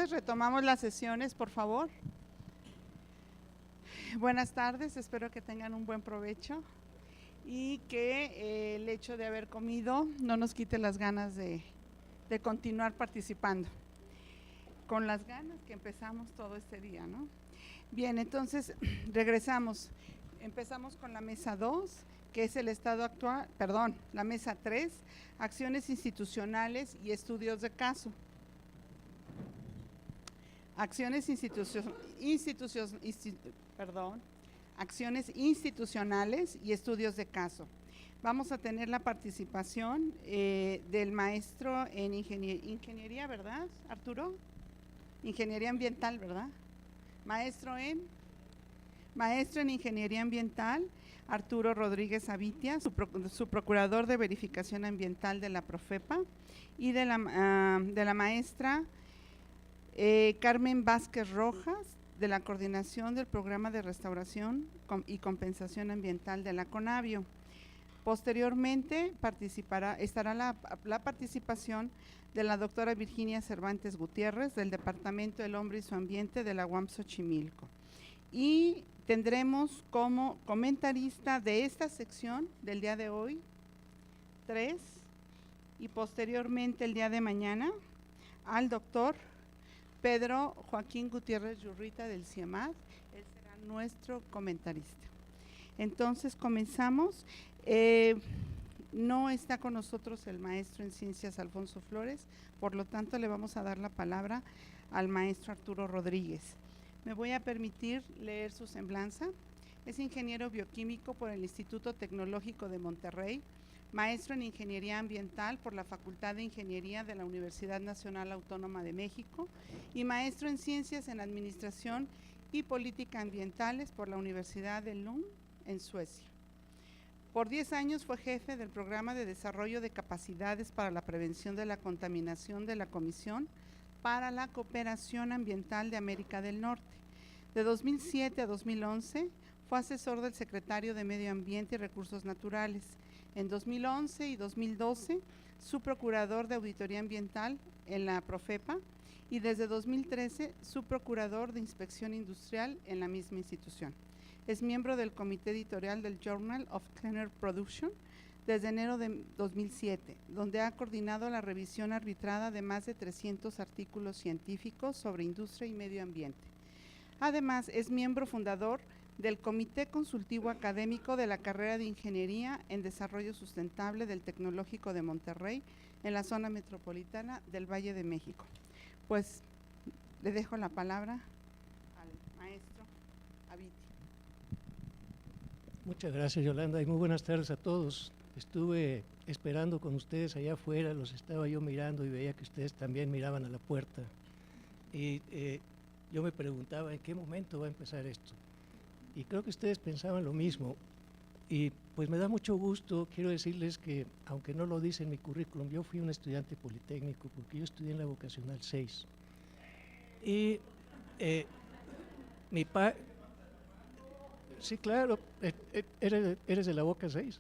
Retomamos las sesiones, por favor. Buenas tardes, espero que tengan un buen provecho y que el hecho de haber comido no nos quite las ganas de continuar participando, con las ganas que empezamos todo este día, ¿no? Bien, entonces regresamos. Empezamos con la mesa 2, que es el estado actual, la mesa 3, acciones institucionales y estudios de caso. Acciones institucionales y estudios de caso. Vamos a tener la participación del maestro en ingeniería, ¿verdad, Arturo? Ingeniería ambiental, ¿verdad? Maestro en Ingeniería Ambiental, Arturo Rodríguez Avitia, su procurador de verificación ambiental de la Profepa, y de la maestra Carmen Vázquez Rojas, de la coordinación del programa de restauración y compensación ambiental de la CONAVIO. Posteriormente estará la participación de la doctora Virginia Cervantes Gutiérrez, del Departamento del Hombre y su Ambiente de la UAM Xochimilco. Y tendremos como comentarista de esta sección del día de hoy 3, y posteriormente el día de mañana al doctor Pedro Joaquín Gutiérrez Yurrita del CIEMAT. Él será nuestro comentarista. Entonces comenzamos. No está con nosotros el maestro en ciencias Alfonso Flores, por lo tanto le vamos a dar la palabra al maestro Arturo Rodríguez. Me voy a permitir leer su semblanza. Es ingeniero bioquímico por el Instituto Tecnológico de Monterrey, maestro en Ingeniería Ambiental por la Facultad de Ingeniería de la Universidad Nacional Autónoma de México y maestro en Ciencias en Administración y Política Ambientales por la Universidad de Lund en Suecia. Por 10 años fue jefe del Programa de Desarrollo de Capacidades para la Prevención de la Contaminación de la Comisión para la Cooperación Ambiental de América del Norte. De 2007 a 2011 fue asesor del secretario de Medio Ambiente y Recursos Naturales. En 2011 y 2012, su procurador de Auditoría Ambiental en la Profepa, y desde 2013, su procurador de Inspección Industrial en la misma institución. Es miembro del comité editorial del Journal of Cleaner Production desde enero de 2007, donde ha coordinado la revisión arbitrada de más de 300 artículos científicos sobre industria y medio ambiente. Además, es miembro fundador del Comité Consultivo Académico de la Carrera de Ingeniería en Desarrollo Sustentable del Tecnológico de Monterrey, en la zona metropolitana del Valle de México. Pues le dejo la palabra al maestro Avitia. Muchas gracias, Yolanda, y muy buenas tardes a todos. Estuve esperando con ustedes allá afuera, los estaba yo mirando y veía que ustedes también miraban a la puerta. Y yo me preguntaba en qué momento va a empezar esto. Y creo que ustedes pensaban lo mismo. Y pues me da mucho gusto, quiero decirles que, aunque no lo dice en mi currículum, yo fui un estudiante politécnico porque yo estudié en la vocacional 6. Y mi padre… Sí, claro, eres de la Boca 6,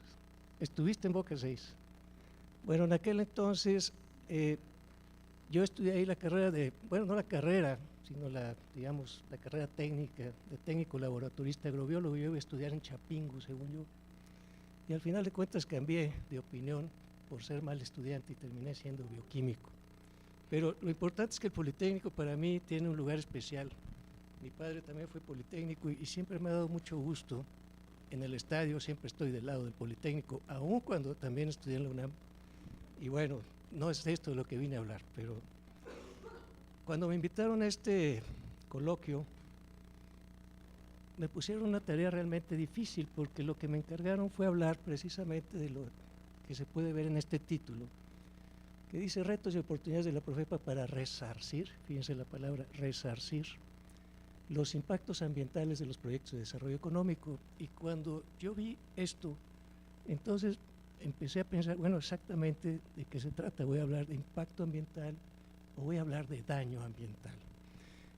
estuviste en Boca 6. Bueno, en aquel entonces yo estudié ahí la carrera no la carrera, sino la carrera técnica, de técnico laboratorista agrobiólogo. Yo iba a estudiar en Chapingo, según yo, y al final de cuentas cambié de opinión por ser mal estudiante y terminé siendo bioquímico. Pero lo importante es que el Politécnico para mí tiene un lugar especial. Mi padre también fue politécnico y siempre me ha dado mucho gusto. En el estadio siempre estoy del lado del Politécnico, aun cuando también estudié en la UNAM. Y bueno, no es de esto de lo que vine a hablar, pero cuando me invitaron a este coloquio, me pusieron una tarea realmente difícil, porque lo que me encargaron fue hablar precisamente de lo que se puede ver en este título, que dice retos y oportunidades de la Profepa para resarcir, fíjense la palabra resarcir, los impactos ambientales de los proyectos de desarrollo económico. Y cuando yo vi esto, entonces empecé a pensar, bueno, exactamente de qué se trata. ¿Voy a hablar de impacto ambiental o voy a hablar de daño ambiental?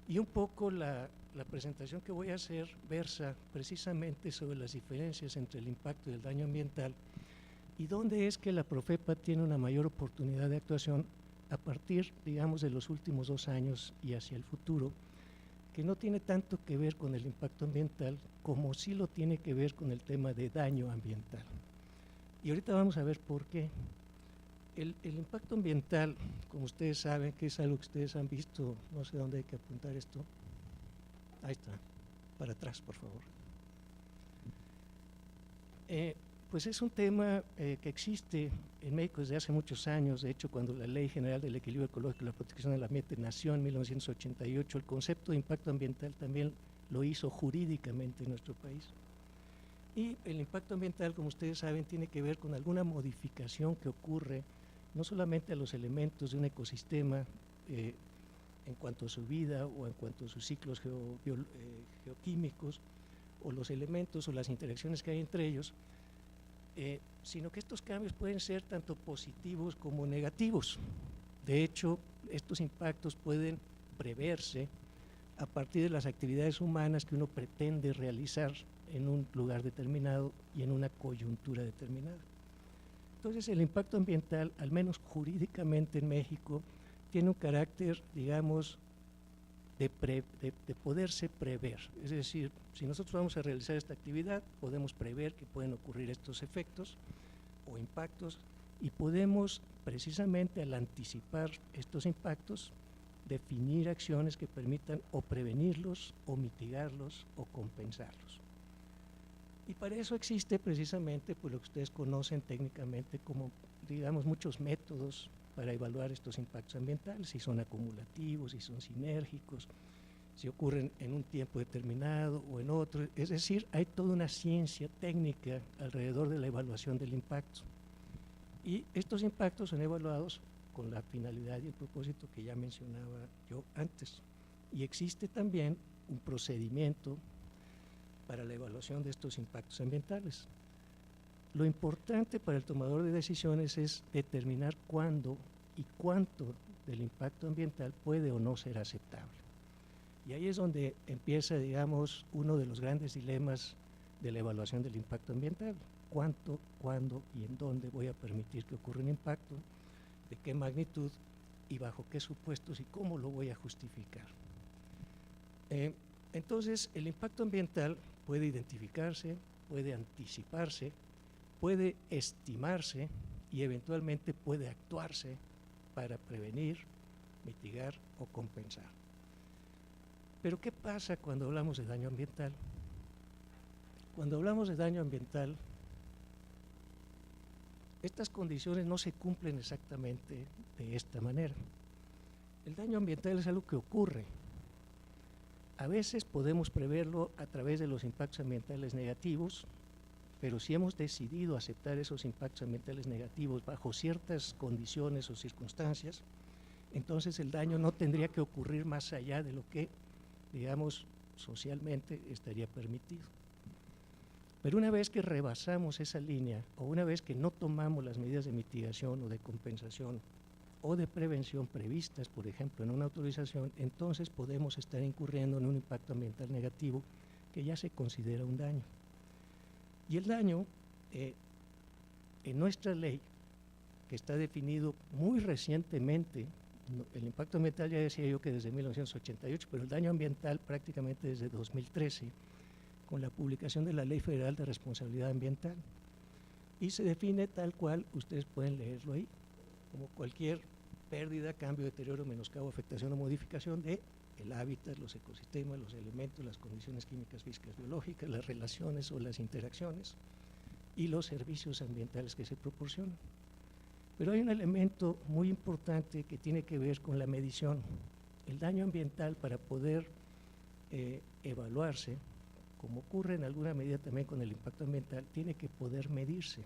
Y un poco la presentación que voy a hacer versa precisamente sobre las diferencias entre el impacto y el daño ambiental y dónde es que la Profepa tiene una mayor oportunidad de actuación a partir, digamos, de los últimos 2 años y hacia el futuro, que no tiene tanto que ver con el impacto ambiental como sí lo tiene que ver con el tema de daño ambiental. Y ahorita vamos a ver por qué. El impacto ambiental, como ustedes saben, que es algo que ustedes han visto, no sé dónde hay que apuntar esto. Ahí está, para atrás, por favor. Pues es un tema que existe en México desde hace muchos años. De hecho, cuando la Ley General del Equilibrio Ecológico y la Protección del Ambiente nació en 1988, el concepto de impacto ambiental también lo hizo jurídicamente en nuestro país. Y el impacto ambiental, como ustedes saben, tiene que ver con alguna modificación que ocurre no solamente a los elementos de un ecosistema en cuanto a su vida o en cuanto a sus ciclos geoquímicos o los elementos o las interacciones que hay entre ellos, sino que estos cambios pueden ser tanto positivos como negativos. De hecho, estos impactos pueden preverse a partir de las actividades humanas que uno pretende realizar en un lugar determinado y en una coyuntura determinada. Entonces, el impacto ambiental, al menos jurídicamente en México, tiene un carácter, digamos, de poderse prever. Es decir, si nosotros vamos a realizar esta actividad, podemos prever que pueden ocurrir estos efectos o impactos y podemos, precisamente al anticipar estos impactos, definir acciones que permitan o prevenirlos, o mitigarlos, o compensarlos. Y para eso existe precisamente pues, lo que ustedes conocen técnicamente como, digamos, muchos métodos para evaluar estos impactos ambientales, si son acumulativos, si son sinérgicos, si ocurren en un tiempo determinado o en otro. Es decir, hay toda una ciencia técnica alrededor de la evaluación del impacto. Y estos impactos son evaluados con la finalidad y el propósito que ya mencionaba yo antes. Y existe también un procedimiento para la evaluación de estos impactos ambientales. Lo importante para el tomador de decisiones es determinar cuándo y cuánto del impacto ambiental puede o no ser aceptable. Y ahí es donde empieza, digamos, uno de los grandes dilemas de la evaluación del impacto ambiental. ¿Cuánto, cuándo y en dónde voy a permitir que ocurra un impacto? ¿De qué magnitud? ¿Y bajo qué supuestos? ¿Y cómo lo voy a justificar? Entonces, el impacto ambiental puede identificarse, puede anticiparse, puede estimarse y eventualmente puede actuarse para prevenir, mitigar o compensar. Pero ¿qué pasa cuando hablamos de daño ambiental? Cuando hablamos de daño ambiental, estas condiciones no se cumplen exactamente de esta manera. El daño ambiental es algo que ocurre. A veces podemos preverlo a través de los impactos ambientales negativos, pero si hemos decidido aceptar esos impactos ambientales negativos bajo ciertas condiciones o circunstancias, entonces el daño no tendría que ocurrir más allá de lo que, digamos, socialmente estaría permitido. Pero una vez que rebasamos esa línea, o una vez que no tomamos las medidas de mitigación o de compensación o de prevención previstas, por ejemplo, en una autorización, entonces podemos estar incurriendo en un impacto ambiental negativo que ya se considera un daño. Y el daño, en nuestra ley, que está definido muy recientemente, el impacto ambiental ya decía yo que desde 1988, pero el daño ambiental prácticamente desde 2013, con la publicación de la Ley Federal de Responsabilidad Ambiental. Y se define tal cual, ustedes pueden leerlo ahí, como cualquier pérdida, cambio, deterioro, menoscabo, afectación o modificación de el hábitat, los ecosistemas, los elementos, las condiciones químicas, físicas, biológicas, las relaciones o las interacciones y los servicios ambientales que se proporcionan. Pero hay un elemento muy importante que tiene que ver con la medición. El daño ambiental, para poder evaluarse, como ocurre en alguna medida también con el impacto ambiental, tiene que poder medirse.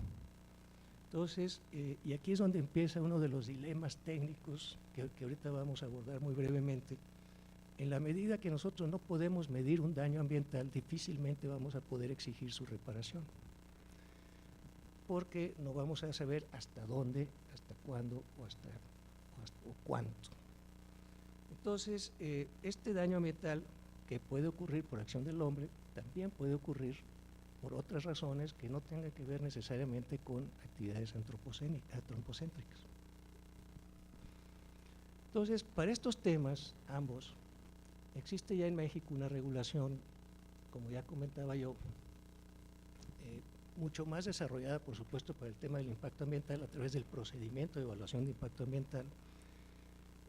Entonces, y aquí es donde empieza uno de los dilemas técnicos que ahorita vamos a abordar muy brevemente. En la medida que nosotros no podemos medir un daño ambiental, difícilmente vamos a poder exigir su reparación, porque no vamos a saber hasta dónde, hasta cuándo o cuánto. Entonces, este daño ambiental que puede ocurrir por acción del hombre, también puede ocurrir por otras razones que no tengan que ver necesariamente con actividades antropocéntricas. Entonces, para estos temas, ambos, existe ya en México una regulación, como ya comentaba yo, mucho más desarrollada, por supuesto, para el tema del impacto ambiental a través del procedimiento de evaluación de impacto ambiental,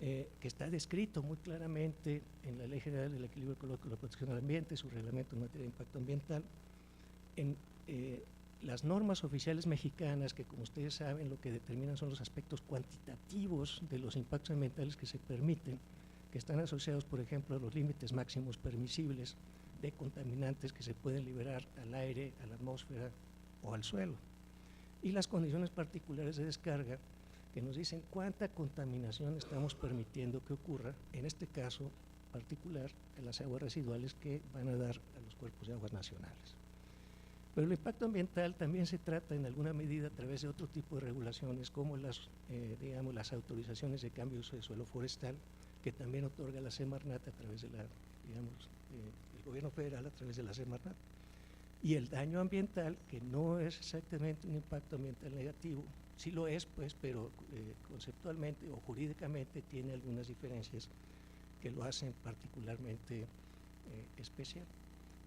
que está descrito muy claramente en la Ley General del Equilibrio Ecológico y la Protección del Ambiente, su reglamento en materia de impacto ambiental, en las normas oficiales mexicanas, que como ustedes saben lo que determinan son los aspectos cuantitativos de los impactos ambientales que se permiten, que están asociados, por ejemplo, a los límites máximos permisibles de contaminantes que se pueden liberar al aire, a la atmósfera o al suelo, y las condiciones particulares de descarga que nos dicen cuánta contaminación estamos permitiendo que ocurra, en este caso particular, en las aguas residuales que van a dar a los cuerpos de aguas nacionales. Pero el impacto ambiental también se trata en alguna medida a través de otro tipo de regulaciones, como las autorizaciones de cambio de uso de suelo forestal, que también otorga la Semarnat a través de el gobierno federal a través de la Semarnat. Y el daño ambiental, que no es exactamente un impacto ambiental negativo, sí lo es, pues, pero conceptualmente o jurídicamente tiene algunas diferencias que lo hacen particularmente especial,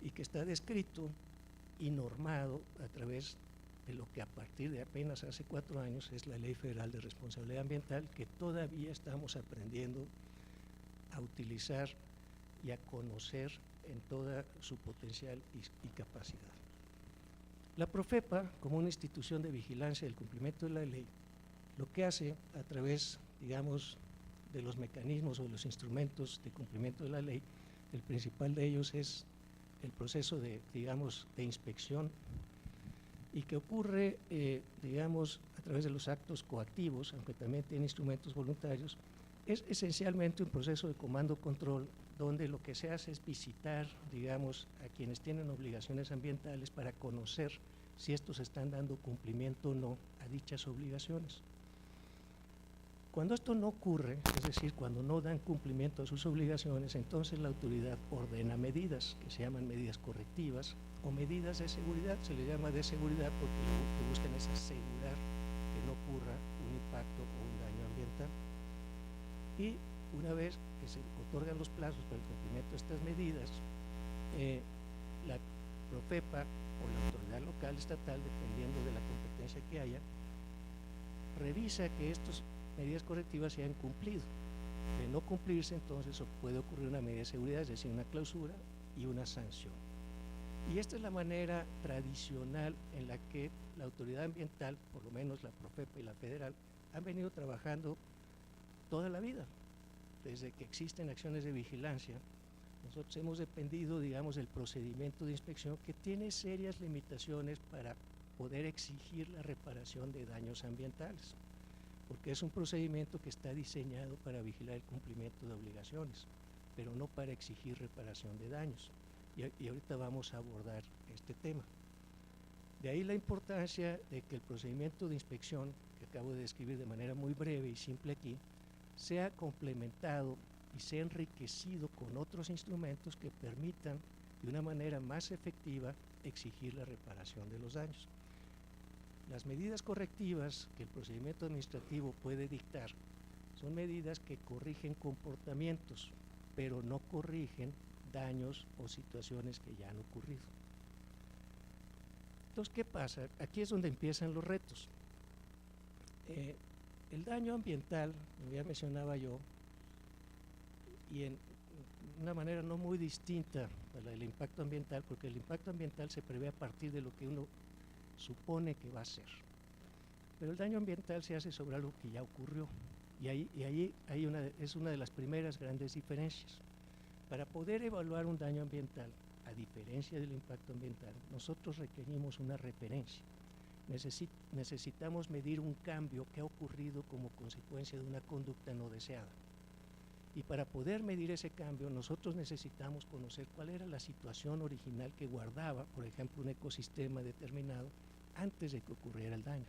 y que está descrito y normado a través de lo que a partir de apenas hace 4 años es la Ley Federal de Responsabilidad Ambiental, que todavía estamos aprendiendo a utilizar y a conocer en toda su potencial y capacidad. La Profepa, como una institución de vigilancia del cumplimiento de la ley, lo que hace a través, digamos, de los mecanismos o de los instrumentos de cumplimiento de la ley, el principal de ellos es el proceso de, digamos, de inspección, y que ocurre, digamos, a través de los actos coactivos, aunque también tiene instrumentos voluntarios. Es esencialmente un proceso de comando-control, donde lo que se hace es visitar, digamos, a quienes tienen obligaciones ambientales para conocer si estos están dando cumplimiento o no a dichas obligaciones. Cuando esto no ocurre, es decir, cuando no dan cumplimiento a sus obligaciones, entonces la autoridad ordena medidas, que se llaman medidas correctivas, o medidas de seguridad. Se le llama de seguridad porque lo que buscan es asegurar que no ocurra un impacto o un daño ambiental. Y una vez que se otorgan los plazos para el cumplimiento de estas medidas, la Profepa o la autoridad local, estatal, dependiendo de la competencia que haya, revisa que estas medidas correctivas se han cumplido. De no cumplirse, entonces puede ocurrir una medida de seguridad, es decir, una clausura y una sanción. Y esta es la manera tradicional en la que la autoridad ambiental, por lo menos la Profepa y la federal, han venido trabajando toda la vida. Desde que existen acciones de vigilancia, nosotros hemos dependido, digamos, del procedimiento de inspección, que tiene serias limitaciones para poder exigir la reparación de daños ambientales, porque es un procedimiento que está diseñado para vigilar el cumplimiento de obligaciones, pero no para exigir reparación de daños. Y ahorita vamos a abordar este tema. De ahí la importancia de que el procedimiento de inspección, que acabo de describir de manera muy breve y simple aquí, sea complementado y sea enriquecido con otros instrumentos que permitan de una manera más efectiva exigir la reparación de los daños. Las medidas correctivas que el procedimiento administrativo puede dictar son medidas que corrigen comportamientos, pero no corrigen daños o situaciones que ya han ocurrido. Entonces, ¿qué pasa? Aquí es donde empiezan los retos. El daño ambiental, como ya mencionaba yo, y en una manera no muy distinta a la del impacto ambiental, porque el impacto ambiental se prevé a partir de lo que uno supone que va a ser. Pero el daño ambiental se hace sobre algo que ya ocurrió, y ahí es una de las primeras grandes diferencias. Para poder evaluar un daño ambiental, a diferencia del impacto ambiental, nosotros requerimos una referencia. Necesitamos medir un cambio que ha ocurrido como consecuencia de una conducta no deseada. Y para poder medir ese cambio, nosotros necesitamos conocer cuál era la situación original que guardaba, por ejemplo, un ecosistema determinado antes de que ocurriera el daño.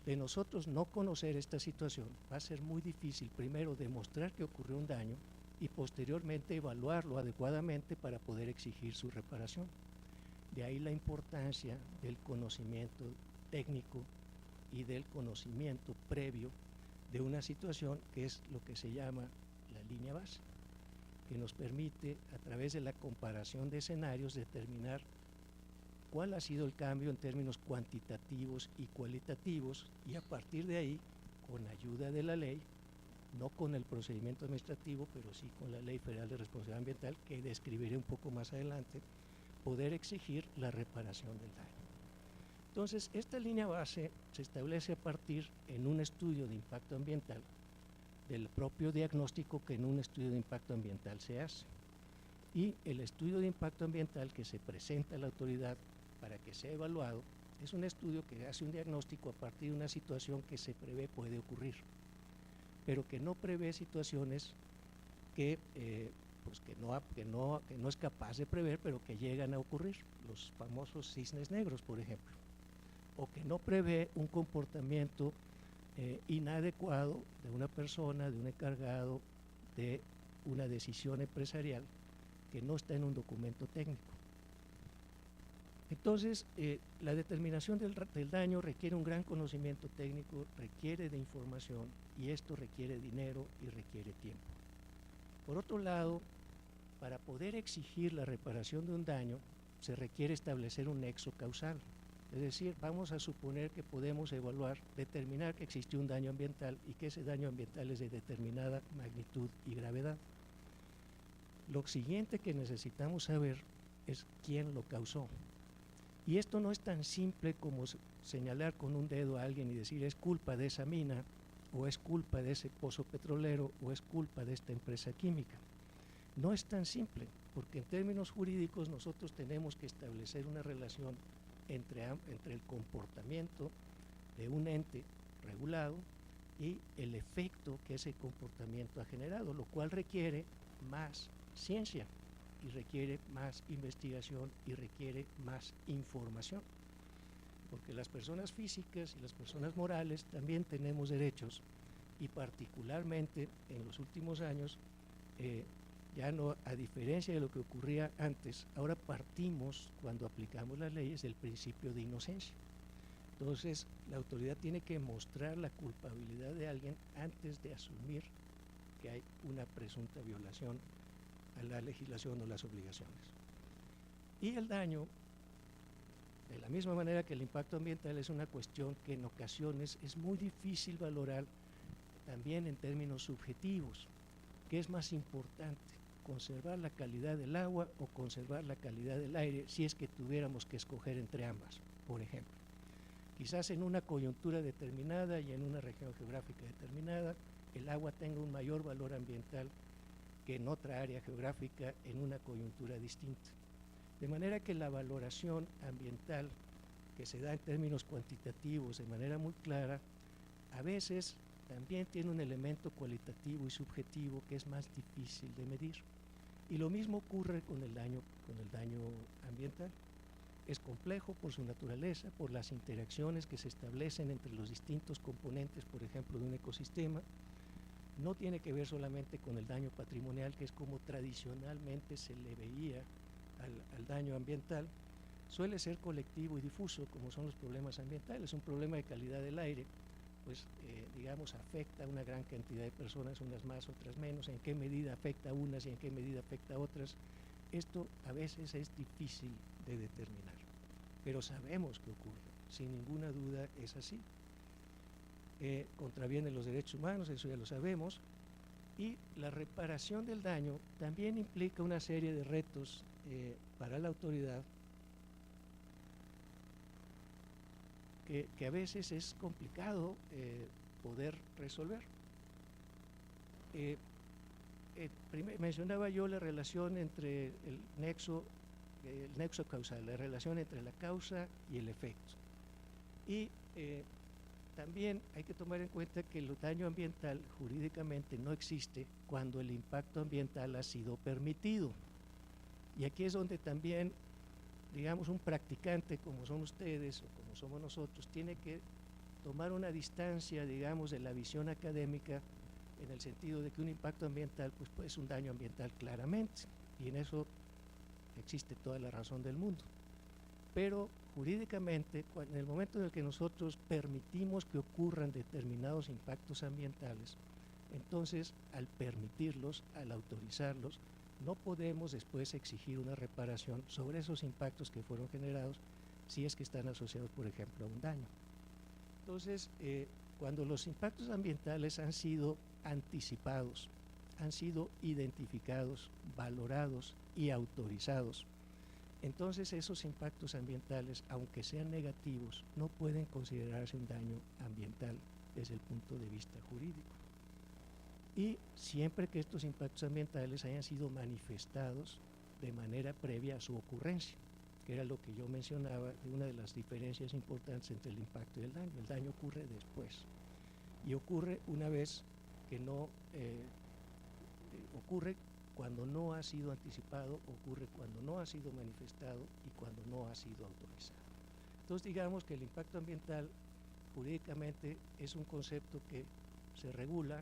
De nosotros no conocer esta situación, va a ser muy difícil primero demostrar que ocurrió un daño y posteriormente evaluarlo adecuadamente para poder exigir su reparación. De ahí la importancia del conocimiento técnico y del conocimiento previo de una situación que es lo que se llama la línea base, que nos permite a través de la comparación de escenarios determinar cuál ha sido el cambio en términos cuantitativos y cualitativos, y a partir de ahí, con ayuda de la ley, no con el procedimiento administrativo, pero sí con la Ley Federal de Responsabilidad Ambiental, que describiré un poco más adelante, poder exigir la reparación del daño. Entonces, esta línea base se establece a partir en un estudio de impacto ambiental, del propio diagnóstico que en un estudio de impacto ambiental se hace. Y el estudio de impacto ambiental que se presenta a la autoridad para que sea evaluado es un estudio que hace un diagnóstico a partir de una situación que se prevé puede ocurrir, pero que no prevé situaciones que, que no es capaz de prever, pero que llegan a ocurrir, los famosos cisnes negros, por ejemplo, o que no prevé un comportamiento inadecuado de una persona, de un encargado, de una decisión empresarial que no está en un documento técnico. Entonces, la determinación del daño requiere un gran conocimiento técnico, requiere de información, y esto requiere dinero y requiere tiempo. Por otro lado, para poder exigir la reparación de un daño, se requiere establecer un nexo causal. Es decir, vamos a suponer que podemos determinar que existió un daño ambiental y que ese daño ambiental es de determinada magnitud y gravedad. Lo siguiente que necesitamos saber es quién lo causó. Y esto no es tan simple como señalar con un dedo a alguien y decir es culpa de esa mina, o es culpa de ese pozo petrolero, o es culpa de esta empresa química. No es tan simple, porque en términos jurídicos nosotros tenemos que establecer una relación entre el comportamiento de un ente regulado y el efecto que ese comportamiento ha generado, lo cual requiere más ciencia y requiere más investigación y requiere más información, porque las personas físicas y las personas morales también tenemos derechos, y particularmente en los últimos años, ya no, a diferencia de lo que ocurría antes, ahora partimos, cuando aplicamos las leyes, del principio de inocencia. Entonces, la autoridad tiene que mostrar la culpabilidad de alguien antes de asumir que hay una presunta violación a la legislación o las obligaciones. Y el daño, de la misma manera que el impacto ambiental, es una cuestión que en ocasiones es muy difícil valorar también en términos subjetivos. ¿Qué es más importante? ¿Conservar la calidad del agua o conservar la calidad del aire, si es que tuviéramos que escoger entre ambas, por ejemplo? Quizás en una coyuntura determinada y en una región geográfica determinada, el agua tenga un mayor valor ambiental que en otra área geográfica en una coyuntura distinta. De manera que la valoración ambiental que se da en términos cuantitativos de manera muy clara, a veces también tiene un elemento cualitativo y subjetivo que es más difícil de medir. Y lo mismo ocurre con el daño ambiental. Es complejo por su naturaleza, por las interacciones que se establecen entre los distintos componentes, por ejemplo, de un ecosistema. No tiene que ver solamente con el daño patrimonial, que es como tradicionalmente se le veía al daño ambiental. Suele ser colectivo y difuso, como son los problemas ambientales. Un problema de calidad del aire, pues digamos, afecta a una gran cantidad de personas, unas más, otras menos. En qué medida afecta a unas y en qué medida afecta a otras. Esto a veces es difícil de determinar, pero sabemos que ocurre, sin ninguna duda es así. Contraviene los derechos humanos, eso ya lo sabemos, y la reparación del daño también implica una serie de retos para la autoridad que a veces es complicado poder resolver. Mencionaba yo la relación entre el nexo causal, la relación entre la causa y el efecto. Y también hay que tomar en cuenta que el daño ambiental jurídicamente no existe cuando el impacto ambiental ha sido permitido. Y aquí es donde también, digamos, un practicante como son ustedes o como somos nosotros, tiene que tomar una distancia, digamos, de la visión académica, en el sentido de que un impacto ambiental pues es un daño ambiental claramente, y en eso existe toda la razón del mundo. pero jurídicamente, en el momento en el que nosotros permitimos que ocurran determinados impactos ambientales, entonces al permitirlos, al autorizarlos, no podemos después exigir una reparación sobre esos impactos que fueron generados si es que están asociados, por ejemplo, a un daño. Entonces, cuando los impactos ambientales han sido anticipados, han sido identificados, valorados y autorizados, entonces esos impactos ambientales, aunque sean negativos, no pueden considerarse un daño ambiental desde el punto de vista jurídico. Y siempre que estos impactos ambientales hayan sido manifestados de manera previa a su ocurrencia, que era lo que yo mencionaba de una de las diferencias importantes entre el impacto y el daño. El daño ocurre después y ocurre una vez que no ocurre cuando no ha sido anticipado, ocurre cuando no ha sido manifestado y cuando no ha sido autorizado. Entonces digamos que el impacto ambiental jurídicamente es un concepto que se regula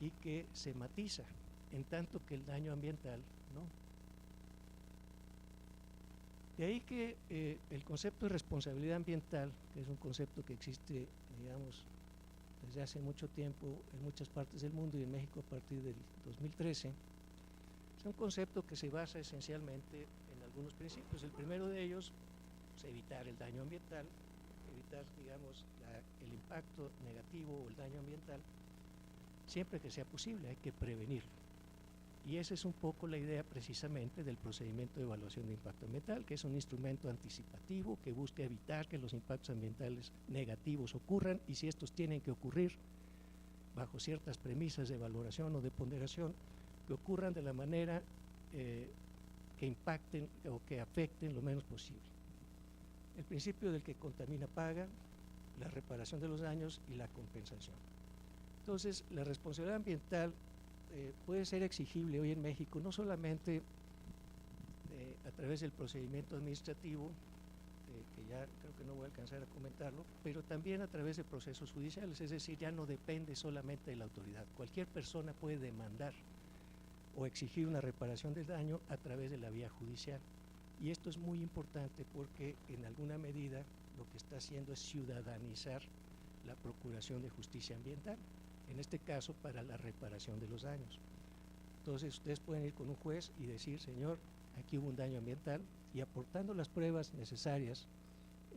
y que se matiza, en tanto que el daño ambiental no. De ahí que el concepto de responsabilidad ambiental, que es un concepto que existe, digamos, desde hace mucho tiempo en muchas partes del mundo y en México a partir del 2013, es un concepto que se basa esencialmente en algunos principios. El primero de ellos es evitar el daño ambiental, evitar, digamos, el impacto negativo o el daño ambiental, siempre que sea posible, hay que prevenirlo. Y esa es un poco la idea precisamente del procedimiento de evaluación de impacto ambiental, que es un instrumento anticipativo que busca evitar que los impactos ambientales negativos ocurran, y si estos tienen que ocurrir bajo ciertas premisas de valoración o de ponderación, que ocurran de la manera que impacten o que afecten lo menos posible. El principio del que contamina paga, la reparación de los daños y la compensación. Entonces, la responsabilidad ambiental puede ser exigible hoy en México, no solamente a través del procedimiento administrativo, que ya creo que no voy a alcanzar a comentarlo, pero también a través de procesos judiciales, es decir, ya no depende solamente de la autoridad. Cualquier persona puede demandar o exigir una reparación del daño a través de la vía judicial. Y esto es muy importante porque en alguna medida lo que está haciendo es ciudadanizar la procuración de justicia ambiental, en este caso para la reparación de los daños. Entonces ustedes pueden ir con un juez y decir, señor, aquí hubo un daño ambiental, y aportando las pruebas necesarias,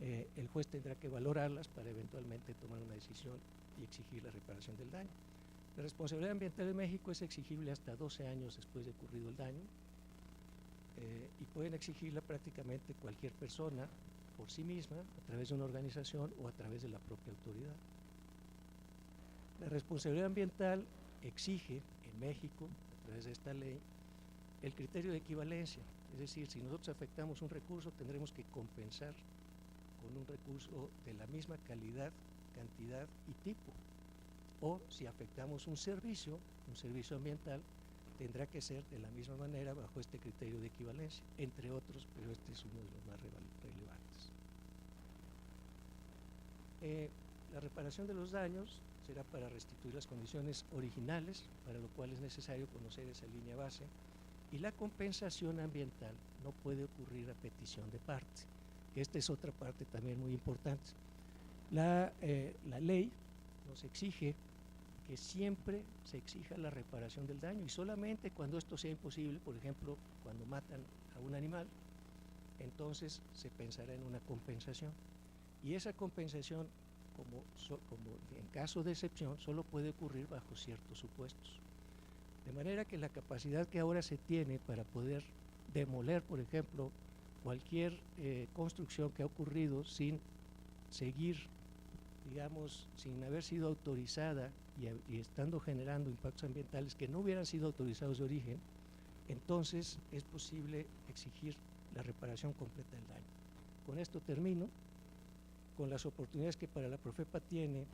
el juez tendrá que valorarlas para eventualmente tomar una decisión y exigir la reparación del daño. La responsabilidad ambiental de México es exigible hasta 12 años después de ocurrido el daño, y pueden exigirla prácticamente cualquier persona por sí misma, a través de una organización o a través de la propia autoridad. La responsabilidad ambiental exige en México, a través de esta ley, el criterio de equivalencia. Es decir, si nosotros afectamos un recurso, tendremos que compensar con un recurso de la misma calidad, cantidad y tipo. O si afectamos un servicio ambiental, tendrá que ser de la misma manera bajo este criterio de equivalencia, entre otros, pero este es uno de los más relevantes. La reparación de los daños será para restituir las condiciones originales, para lo cual es necesario conocer esa línea base, y la compensación ambiental no puede ocurrir a petición de parte, que esta es otra parte también muy importante. La ley nos exige que siempre se exija la reparación del daño, y solamente cuando esto sea imposible, por ejemplo, cuando matan a un animal, entonces se pensará en una compensación, y esa compensación, como en caso de excepción, solo puede ocurrir bajo ciertos supuestos. De manera que la capacidad que ahora se tiene para poder demoler, por ejemplo, cualquier construcción que ha ocurrido sin seguir, digamos, sin haber sido autorizada y estando generando impactos ambientales que no hubieran sido autorizados de origen, entonces es posible exigir la reparación completa del daño. Con esto termino, con las oportunidades que para la Profepa tiene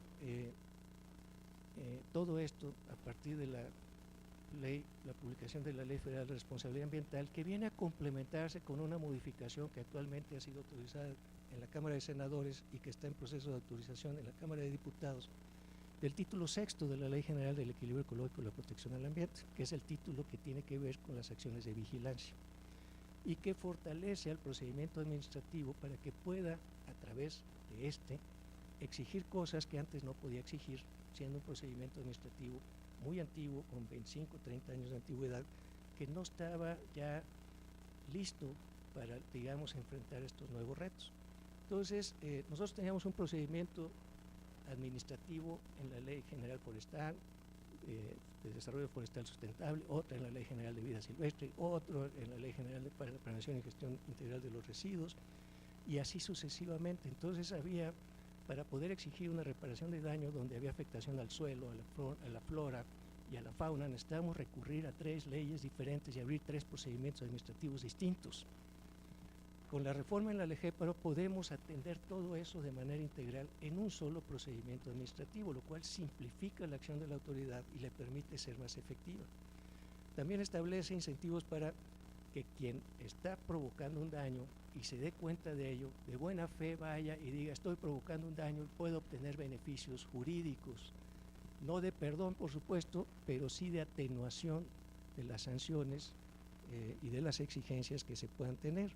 todo esto a partir de la publicación de la Ley Federal de Responsabilidad Ambiental, que viene a complementarse con una modificación que actualmente ha sido autorizada en la Cámara de Senadores y que está en proceso de autorización en la Cámara de Diputados, del título sexto de la Ley General del Equilibrio Ecológico y la Protección al Ambiente, que es el título que tiene que ver con las acciones de vigilancia. y que fortalece al procedimiento administrativo para que pueda, a través de exigir cosas que antes no podía exigir, siendo un procedimiento administrativo muy antiguo, con 25, 30 años de antigüedad, que no estaba ya listo para, digamos, enfrentar estos nuevos retos. Entonces, nosotros teníamos un procedimiento administrativo en la Ley General Forestal, de Desarrollo Forestal Sustentable, otra en la Ley General de Vida Silvestre, otro en la Ley General para la Prevención y Gestión Integral de los Residuos, y así sucesivamente. Entonces había, para poder exigir una reparación de daño donde había afectación al suelo, a la flora y a la fauna, necesitábamos recurrir a 3 leyes diferentes y abrir 3 procedimientos administrativos distintos. Con la reforma en la LGEPARO podemos atender todo eso de manera integral en un solo procedimiento administrativo, lo cual simplifica la acción de la autoridad y le permite ser más efectiva. También establece incentivos para que quien está provocando un daño y se dé cuenta de ello, de buena fe vaya y diga: estoy provocando un daño y puedo obtener beneficios jurídicos, no de perdón por supuesto, pero sí de atenuación de las sanciones y de las exigencias que se puedan tener.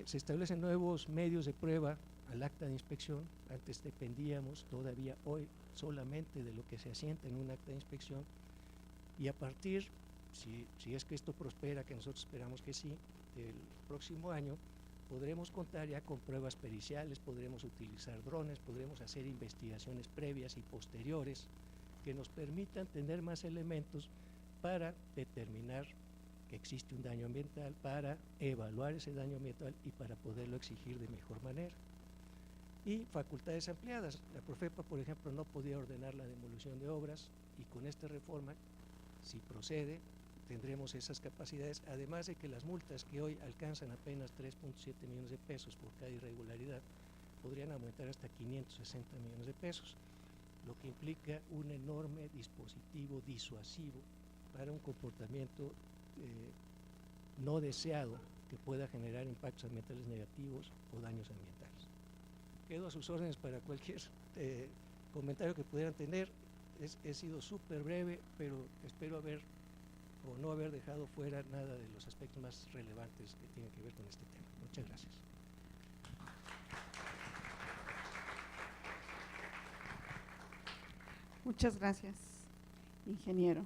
Se establecen nuevos medios de prueba al acta de inspección. Antes dependíamos, todavía hoy, solamente de lo que se asienta en un acta de inspección, y a partir, si es que esto prospera, que nosotros esperamos que sí, del próximo año, podremos contar ya con pruebas periciales, podremos utilizar drones, podremos hacer investigaciones previas y posteriores que nos permitan tener más elementos para determinar que existe un daño ambiental, para evaluar ese daño ambiental y para poderlo exigir de mejor manera. Y facultades ampliadas. La Profepa, por ejemplo, no podía ordenar la demolición de obras, y con esta reforma, si procede, tendremos esas capacidades, además de que las multas que hoy alcanzan apenas 3.7 millones de pesos por cada irregularidad podrían aumentar hasta 560 millones de pesos, lo que implica un enorme dispositivo disuasivo para un comportamiento no deseado que pueda generar impactos ambientales negativos o daños ambientales. Quedo a sus órdenes para cualquier comentario que pudieran tener. He sido súper breve, pero espero haber o no haber dejado fuera nada de los aspectos más relevantes que tienen que ver con este tema. Muchas gracias. Muchas gracias, ingeniero.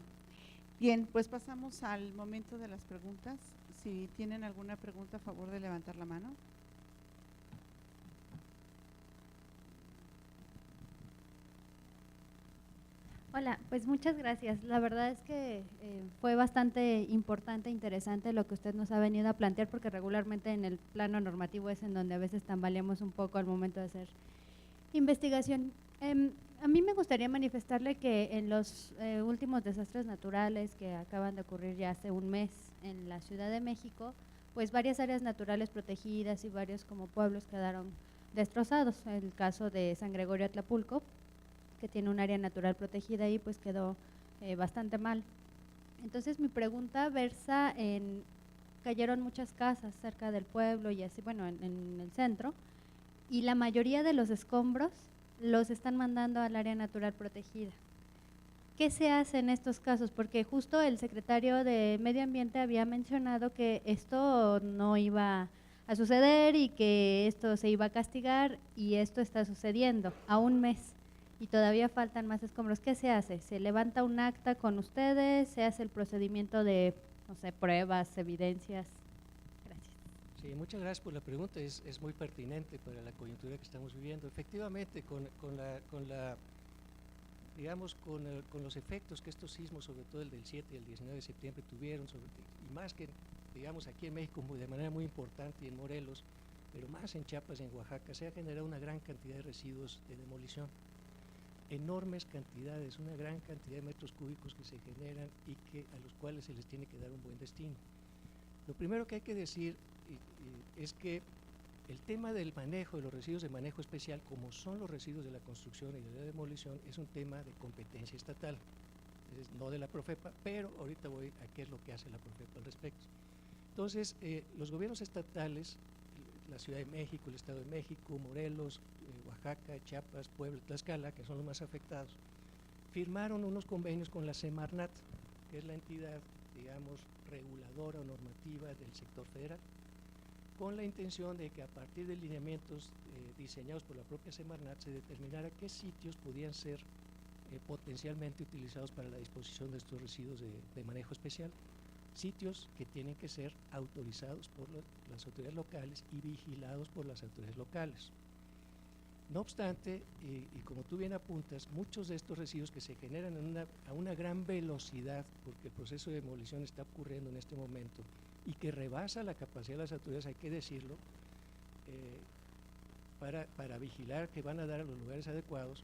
Bien, pues pasamos al momento de las preguntas. Si tienen alguna pregunta, a favor de levantar la mano. Hola, pues muchas gracias. La verdad es que fue bastante importante e interesante lo que usted nos ha venido a plantear, porque regularmente en el plano normativo es en donde a veces tambaleamos un poco al momento de hacer investigación. A mí me gustaría manifestarle que en los últimos desastres naturales que acaban de ocurrir ya hace un mes en la Ciudad de México, pues varias áreas naturales protegidas y varios como pueblos quedaron destrozados. El caso de San Gregorio Atlapulco, que tiene un área natural protegida ahí, pues quedó bastante mal. Entonces mi pregunta versa en, cayeron muchas casas cerca del pueblo y así, bueno, en el centro, y la mayoría de los escombros los están mandando al área natural protegida. ¿Qué se hace en estos casos? Porque justo el secretario de Medio Ambiente había mencionado que esto no iba a suceder y que esto se iba a castigar, y esto está sucediendo a un mes y todavía faltan más escombros. ¿Qué se hace? ¿Se levanta un acta con ustedes? ¿Se hace el procedimiento de, no sé, pruebas, evidencias? Gracias. Sí, muchas gracias por la pregunta, es muy pertinente para la coyuntura que estamos viviendo. Efectivamente, con los efectos que estos sismos, sobre todo el del 7 y el 19 de septiembre, tuvieron, y más que, digamos, aquí en México de manera muy importante, y en Morelos, pero más en Chiapas y en Oaxaca, se ha generado una gran cantidad de residuos de demolición. Enormes cantidades, una gran cantidad de metros cúbicos que se generan y a los cuales se les tiene que dar un buen destino. Lo primero que hay que decir es que el tema del manejo de los residuos de manejo especial, como son los residuos de la construcción y de la demolición, es un tema de competencia estatal, no de la Profepa, pero ahorita voy a qué es lo que hace la Profepa al respecto. Entonces, los gobiernos estatales, la Ciudad de México, el Estado de México, Morelos, Oaxaca, Chiapas, Puebla, Tlaxcala, que son los más afectados, firmaron unos convenios con la Semarnat, que es la entidad digamos, reguladora o normativa del sector federal, con la intención de que a partir de lineamientos diseñados por la propia Semarnat se determinara qué sitios podían ser potencialmente utilizados para la disposición de estos residuos de manejo especial, sitios que tienen que ser autorizados por las autoridades locales y vigilados por las autoridades locales. No obstante, y como tú bien apuntas, muchos de estos residuos que se generan a una gran velocidad, porque el proceso de demolición está ocurriendo en este momento, y que rebasa la capacidad de las autoridades, hay que decirlo, para vigilar que van a dar a los lugares adecuados,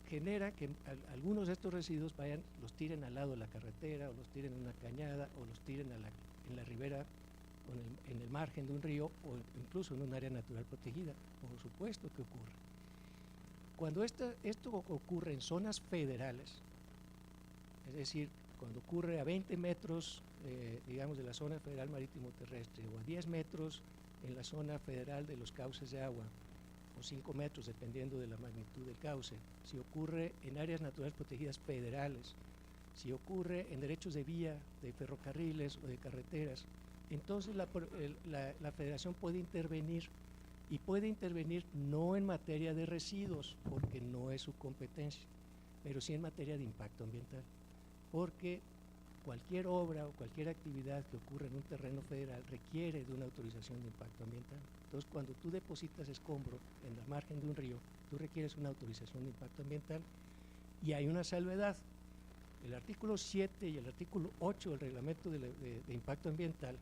genera que algunos de estos residuos los tiren al lado de la carretera, o los tiren en una cañada, o los tiren en la ribera, o en el margen de un río, o incluso en un área natural protegida. Por supuesto que ocurre. Cuando esto ocurre en zonas federales, es decir, cuando ocurre a 20 metros, digamos, de la zona federal marítimo terrestre, o a 10 metros en la zona federal de los cauces de agua, o 5 metros dependiendo de la magnitud del cauce, si ocurre en áreas naturales protegidas federales, si ocurre en derechos de vía, de ferrocarriles o de carreteras, entonces la federación puede intervenir, y puede intervenir no en materia de residuos, porque no es su competencia, pero sí en materia de impacto ambiental, porque cualquier obra o cualquier actividad que ocurra en un terreno federal requiere de una autorización de impacto ambiental. Entonces, cuando tú depositas escombro en la margen de un río, tú requieres una autorización de impacto ambiental, y hay una salvedad. El artículo 7 y el artículo 8 del reglamento de impacto ambiental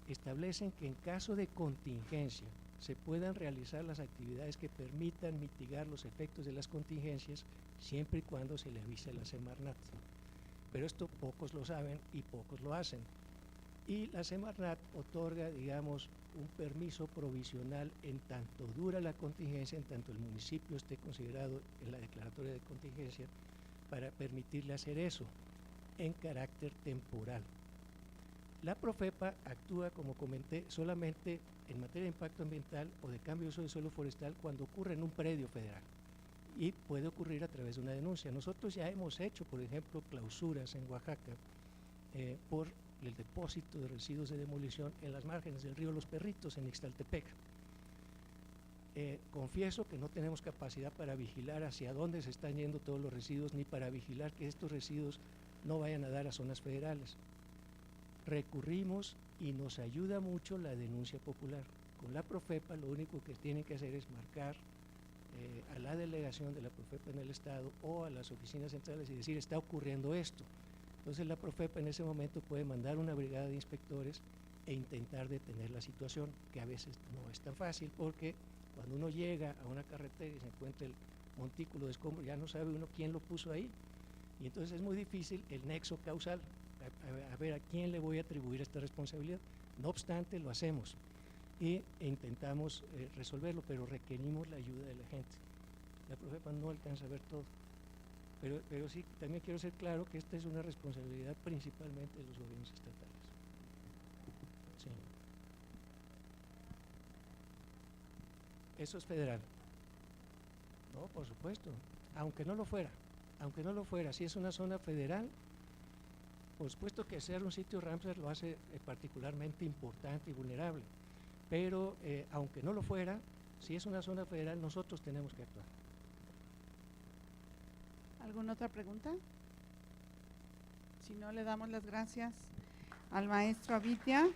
establecen que en caso de contingencia se puedan realizar las actividades que permitan mitigar los efectos de las contingencias, siempre y cuando se le avise a la Semarnat. Pero esto pocos lo saben y pocos lo hacen. Y la Semarnat otorga, digamos, un permiso provisional en tanto dura la contingencia, en tanto el municipio esté considerado en la declaratoria de contingencia, para permitirle hacer eso en carácter temporal. La Profepa actúa, como comenté, solamente en materia de impacto ambiental o de cambio de uso de suelo forestal cuando ocurre en un predio federal, y puede ocurrir a través de una denuncia. Nosotros ya hemos hecho, por ejemplo, clausuras en Oaxaca por el depósito de residuos de demolición en las márgenes del río Los Perritos, en Ixtaltepec. Confieso que no tenemos capacidad para vigilar hacia dónde se están yendo todos los residuos, ni para vigilar que estos residuos no vayan a dar a zonas federales. Recurrimos y nos ayuda mucho la denuncia popular. Con la Profepa lo único que tienen que hacer es marcar a la delegación de la Profepa en el estado o a las oficinas centrales y decir: está ocurriendo esto. Entonces la Profepa en ese momento puede mandar una brigada de inspectores e intentar detener la situación, que a veces no es tan fácil, porque cuando uno llega a una carretera y se encuentra el montículo de escombro, ya no sabe uno quién lo puso ahí, y entonces es muy difícil el nexo causal, a ver a quién le voy a atribuir esta responsabilidad. No obstante, lo hacemos e intentamos resolverlo, pero requerimos la ayuda de la gente. La Profepa no alcanza a ver todo, pero sí, también quiero ser claro que esta es una responsabilidad principalmente de los gobiernos estatales. Sí. Eso es federal. No, por supuesto, aunque no lo fuera, si es una zona federal, por supuesto que hacer un sitio Ramsar lo hace particularmente importante y vulnerable, pero aunque no lo fuera, si es una zona federal, nosotros tenemos que actuar. ¿Alguna otra pregunta? Si no, le damos las gracias al maestro Avitia.